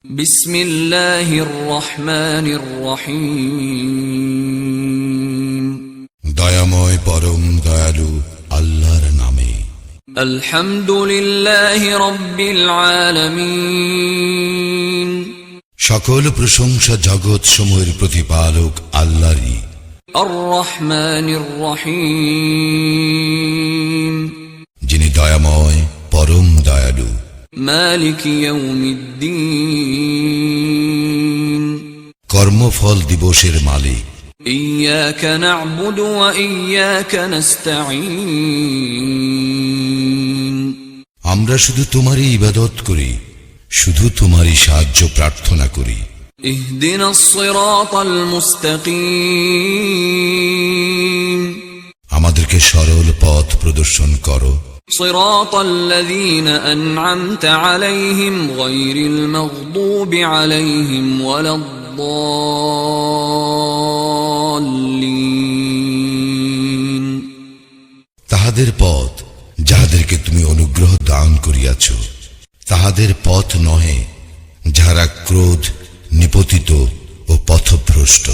বিসমিল্লাহির রহমানির রহিম। দয়াময় পরম দয়ালু আল্লাহর নামে। আলহামদুলিল্লাহি রাব্বিল আলামিন। সকল প্রশংসা জগৎ সমূহের প্রতিপালক আল্লাহরই। আর রহমানির রহিম। যিনি দয়াময় পরম দয়ালু। মালিক ইয়াউমিদ্দিন। কর্মফল দিবসের মালিক। ইয়্যাকা না'বুদু ওয়া ইয়্যাকা নাস্তাঈন। আমরা শুধু তোমারই ইবাদত করি, শুধু তোমারই সাহায্য প্রার্থনা করি। ইহদিনাস সিরাতাল মুস্তাকিম। আমাদেরকে সরল পথ প্রদর্শন করো। সিরাতাল্লাযীনা আন'আমতা আলাইহিম গায়রিল মাগদুবি আলাইহিম ওয়ালাদ-দাল্লিন। তাহাদের পথ যাহাদেরকে তুমি অনুগ্রহ দান করিয়াছ, তাহাদের পথ নহে যাহারা ক্রোধ নিপতিত ও পথভ্রষ্ট।